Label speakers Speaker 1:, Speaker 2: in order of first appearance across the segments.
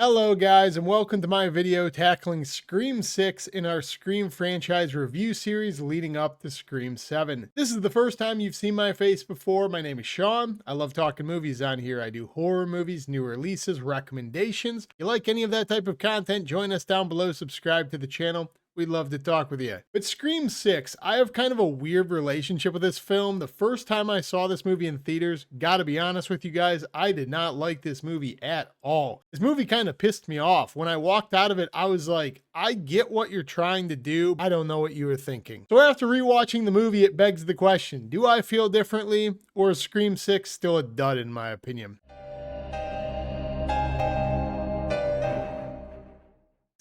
Speaker 1: Hello guys, and welcome to my video tackling Scream 6 in our Scream franchise review series leading up to Scream 7. This is the first time you've seen my face before. My name is Sean. I love talking movies on here. I do horror movies, new releases, recommendations. If you like any of that type of content, join us down below, subscribe to the channel. We'd love to talk with you. But Scream 6, I have kind of a weird relationship with this film. The first time I saw this movie in theaters, gotta be honest with you guys, I did not like this movie at all. This movie kind of pissed me off. When I walked out of it, I was like, I get what you're trying to do. I don't know what you were thinking. So after rewatching the movie, it begs the question, do I feel differently, or is Scream 6 still a dud in my opinion?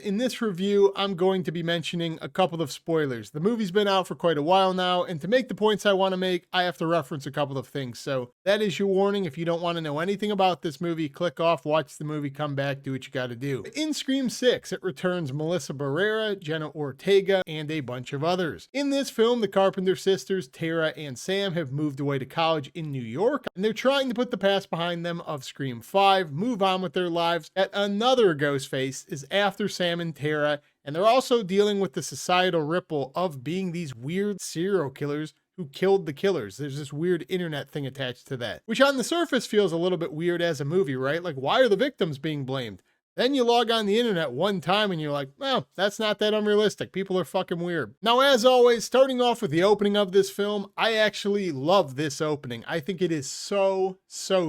Speaker 1: In this review, I'm going to be mentioning a couple of spoilers. The movie's been out for quite a while now, and to make the points I want to make, I have to reference a couple of things. So that is your warning. If you don't want to know anything about this movie, click off, watch the movie, come back, do what you got to do. In Scream 6, it returns Melissa Barrera, Jenna Ortega, and a bunch of others. In this film, the Carpenter sisters, Tara and Sam, have moved away to college in New York, and they're trying to put the past behind them of Scream 5, move on with their lives. Yet another Ghostface is after Sam and Tara, and they're also dealing with the societal ripple of being these weird serial killers who killed the killers. There's this weird internet thing attached to that, which on the surface feels a little bit weird as a movie, right? Like, why are the victims being blamed? Then you log on the internet one time and you're like, well, that's not that unrealistic. People are fucking weird. Now, as always, starting off with the opening of this film, I actually love this opening. I think it is so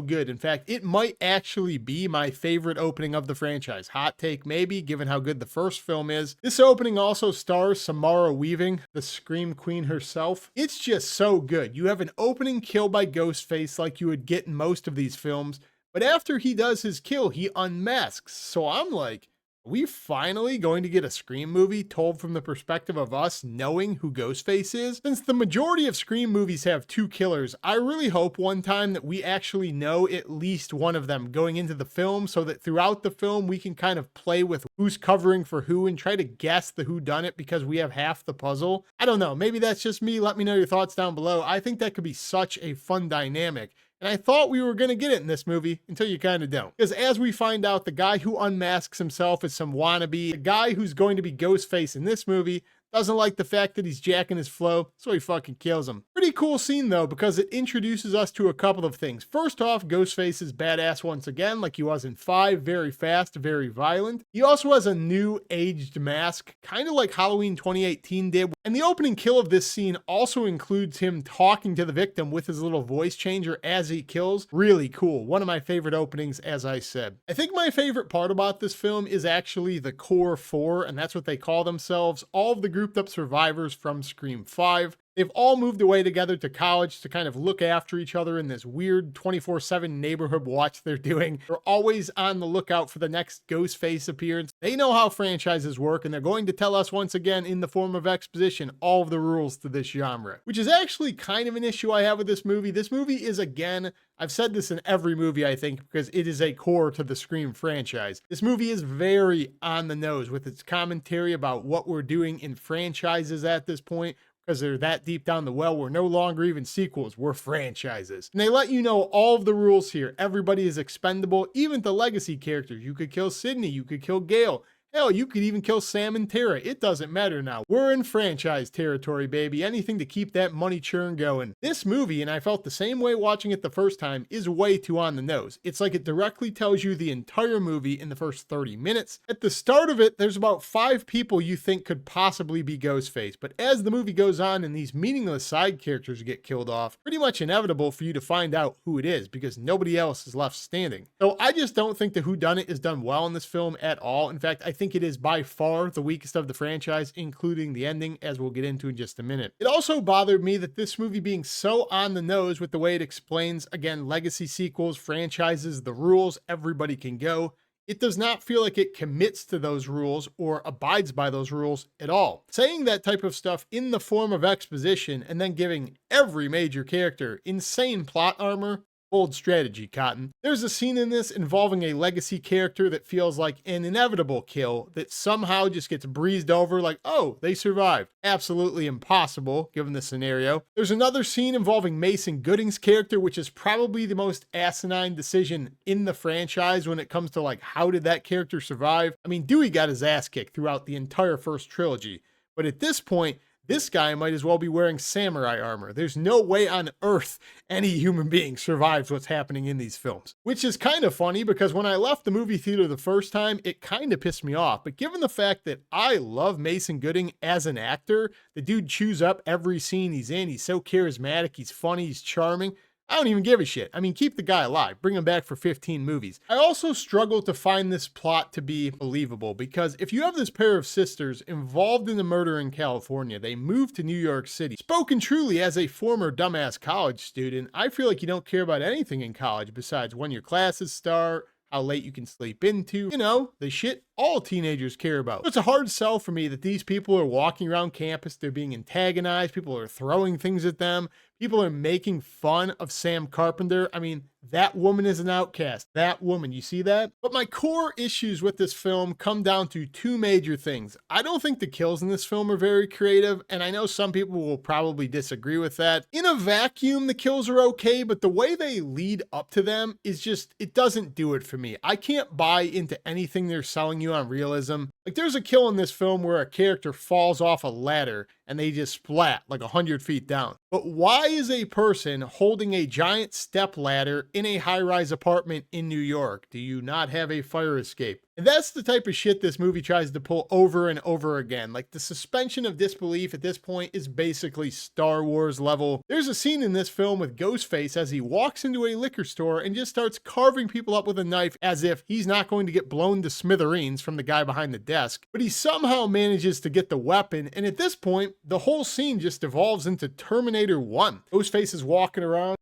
Speaker 1: good. In fact, it might actually be my favorite opening of the franchise. Hot take maybe, given how good the first film is. This opening also stars Samara Weaving, the Scream Queen herself. It's just so good. You have an opening kill by Ghostface like you would get in most of these films. But after he does his kill, he unmasks. So I'm like, are we finally going to get a Scream movie told from the perspective of us knowing who Ghostface is? Since the majority of Scream movies have two killers, I really hope one time that we actually know at least one of them going into the film, so that throughout the film we can kind of play with who's covering for who and try to guess the whodunit because we have half the puzzle. I don't know, maybe that's just me. Let me know your thoughts down below. I think that could be such a fun dynamic. And I thought we were going to get it in this movie until you kind of don't. Because as we find out, the guy who unmasks himself is some wannabe. The guy who's going to be Ghostface in this movie doesn't like the fact that he's jacking his flow, so he fucking kills him. Pretty cool scene though, because it introduces us to a couple of things. First off, Ghostface is badass once again, like he was in 5, very fast, very violent. He also has a new aged mask, kind of like Halloween 2018 did. And the opening kill of this scene also includes him talking to the victim with his little voice changer as he kills. Really cool. One of my favorite openings, as I said. I think my favorite part about this film is actually the core 4, and that's what they call themselves. All of the grouped up survivors from Scream 5. They've all moved away together to college to kind of look after each other in this weird 24/7 neighborhood watch they're doing. They're always on the lookout for the next Ghostface appearance. They know how franchises work, and they're going to tell us once again in the form of exposition all of the rules to this genre, which is actually kind of an issue I have with this movie. This movie is, again, I've said this in every movie, I think, because it is a core to the Scream franchise. This movie is very on the nose with its commentary about what we're doing in franchises at this point, because they're that deep down the well. We're no longer even sequels, we're franchises. And they let you know all of the rules here. Everybody is expendable, even the legacy characters. You could kill Sydney, you could kill Gail. Hell, you could even kill Sam and Tara. It doesn't matter now. We're in franchise territory, baby. Anything to keep that money churn going. This movie, and I felt the same way watching it the first time, is way too on the nose. It's like it directly tells you the entire movie in the first 30 minutes. At the start of it, there's about 5 people you think could possibly be Ghostface. But as the movie goes on and these meaningless side characters get killed off, pretty much inevitable for you to find out who it is because nobody else is left standing. So I just don't think the whodunit is done well in this film at all. In fact, I think it is by far the weakest of the franchise, including the ending, as we'll get into in just a minute. It also bothered me that this movie being so on the nose with the way it explains, again, legacy sequels, franchises, the rules, everybody can go. It does not feel like it commits to those rules or abides by those rules at all. Saying that type of stuff in the form of exposition and then giving every major character insane plot armor Bold strategy, Cotton. There's a scene in this involving a legacy character that feels like an inevitable kill that somehow just gets breezed over like, oh, they survived. Absolutely impossible, given the scenario. There's another scene involving Mason Gooding's character, which is probably the most asinine decision in the franchise when it comes to like, how did that character survive? I mean, Dewey got his ass kicked throughout the entire first trilogy, but at this point, this guy might as well be wearing samurai armor. There's no way on earth any human being survives what's happening in these films. Which is kind of funny because when I left the movie theater the first time, it kind of pissed me off. But given the fact that I love Mason Gooding as an actor, the dude chews up every scene he's in. He's so charismatic, he's funny, he's charming. I don't even give a shit. I mean, keep the guy alive. Bring him back for 15 movies. I also struggle to find this plot to be believable because if you have this pair of sisters involved in the murder in California, they moved to New York City. Spoken truly as a former dumbass college student, I feel like you don't care about anything in college besides when your classes start, how late you can sleep into, you know, the shit all teenagers care about. So it's a hard sell for me that these people are walking around campus, they're being antagonized, people are throwing things at them, people are making fun of Sam Carpenter. I mean, that woman is an outcast. That woman, you see that? But my core issues with this film come down to two major things. I don't think the kills in this film are very creative, and I know some people will probably disagree with that. In a vacuum, the kills are okay, but the way they lead up to them is just, it doesn't do it for me. I can't buy into anything they're selling you on realism. Like there's a kill in this film where a character falls off a ladder and they just splat like 100 feet down. But why is a person holding a giant step ladder in a high-rise apartment in New York? Do you not have a fire escape? And that's the type of shit this movie tries to pull over and over again. Like the suspension of disbelief at this point is basically Star Wars level. There's a scene in this film with Ghostface as he walks into a liquor store and just starts carving people up with a knife as if he's not going to get blown to smithereens from the guy behind the desk. But he somehow manages to get the weapon, and at this point, the whole scene just evolves into Terminator 1. Ghostface is walking around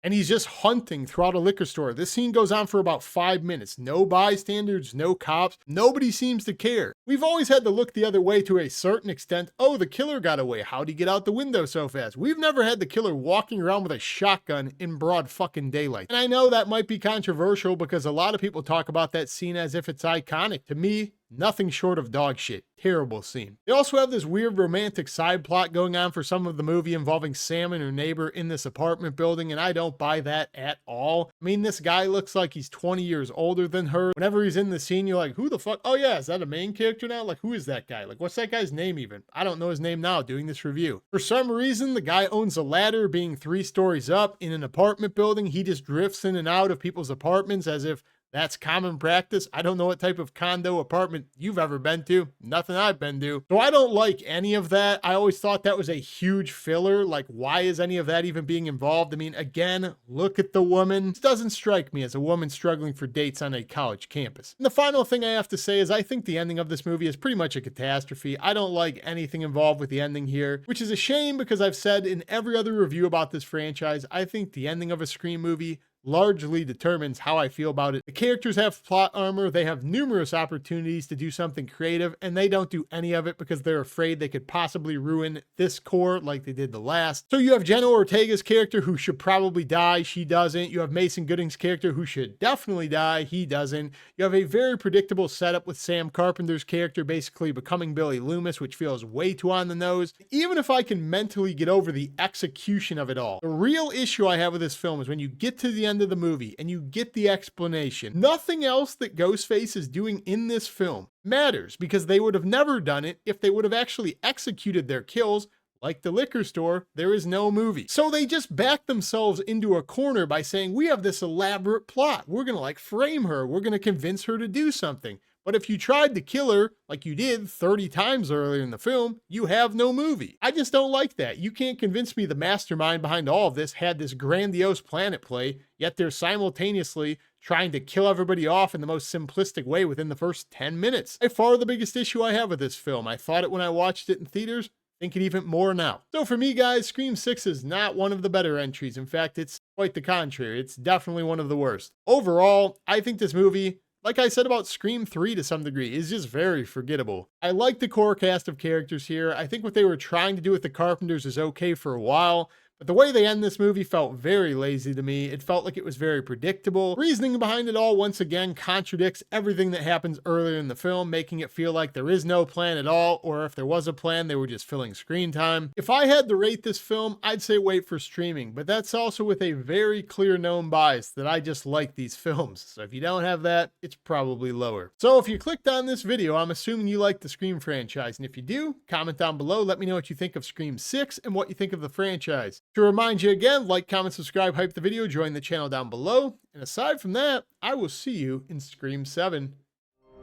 Speaker 1: and he's just hunting throughout a liquor store. This scene goes on for about 5 minutes. No bystanders, no cops. Nobody seems to care. We've always had to look the other way to a certain extent. Oh, the killer got away. How'd he get out the window so fast? We've never had the killer walking around with a shotgun in broad fucking daylight. And I know that might be controversial because a lot of people talk about that scene as if it's iconic. To me, nothing short of dog shit. Terrible scene. They also have this weird romantic side plot going on for some of the movie involving Sam and her neighbor in this apartment building, and I don't buy that at all. I mean, this guy looks like he's 20 years older than her. Whenever he's in the scene, you're like, who the fuck? Oh yeah, is that a main character now? Like, who is that guy? Like, what's that guy's name even? I don't know his name now doing this review. For some reason, the guy owns a ladder being 3 stories up in an apartment building. He just drifts in and out of people's apartments as if that's common practice. I don't know what type of condo apartment you've ever been to. Nothing I've been to. So I don't like any of that. I always thought that was a huge filler. Like, why is any of that even being involved? I mean, again, look at the woman. This doesn't strike me as a woman struggling for dates on a college campus. And the final thing I have to say is I think the ending of this movie is pretty much a catastrophe. I don't like anything involved with the ending here, which is a shame because I've said in every other review about this franchise, I think the ending of a Scream movie largely determines how I feel about it. The characters have plot armor, they have numerous opportunities to do something creative, and they don't do any of it because they're afraid they could possibly ruin this core like they did the last. So you have Jenna Ortega's character who should probably die, she doesn't. You have Mason Gooding's character who should definitely die, he doesn't. You have a very predictable setup with Sam Carpenter's character basically becoming Billy Loomis, which feels way too on the nose. Even if I can mentally get over the execution of it all, the real issue I have with this film is when you get to the end of the movie and you get the explanation. Nothing else that Ghostface is doing in this film matters because they would have never done it if they would have actually executed their kills. Like the liquor store, there is no movie. So they just back themselves into a corner by saying, we have this elaborate plot. We're gonna like frame her. We're gonna convince her to do something. But if you tried to kill her like you did 30 times earlier in the film, you have no movie. I just don't like that. You can't convince me the mastermind behind all of this had this grandiose plan at play, yet they're simultaneously trying to kill everybody off in the most simplistic way within the first 10 minutes. By far the biggest issue I have with this film. I thought it when I watched it in theaters. Think it even more now. So for me, guys, Scream 6 is not one of the better entries. In fact, it's quite the contrary. It's definitely one of the worst. Overall, I think this movie, like I said about Scream 3 to some degree, is just very forgettable. I like the core cast of characters here. I think what they were trying to do with the Carpenters is okay for a while, But the way they end this movie felt very lazy to me. It felt like it was very predictable. Reasoning behind it all, once again, contradicts everything that happens earlier in the film, making it feel like there is no plan at all, or if there was a plan, they were just filling screen time. If I had to rate this film, I'd say wait for streaming, but that's also with a very clear known bias that I just like these films. So if you don't have that, it's probably lower. So if you clicked on this video, I'm assuming you like the Scream franchise, and if you do, comment down below, let me know what you think of Scream 6 and what you think of the franchise. To remind you again, like, comment, subscribe, hype the video, join the channel down below, and aside from that, I will see you in Scream 7.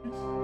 Speaker 1: Peace.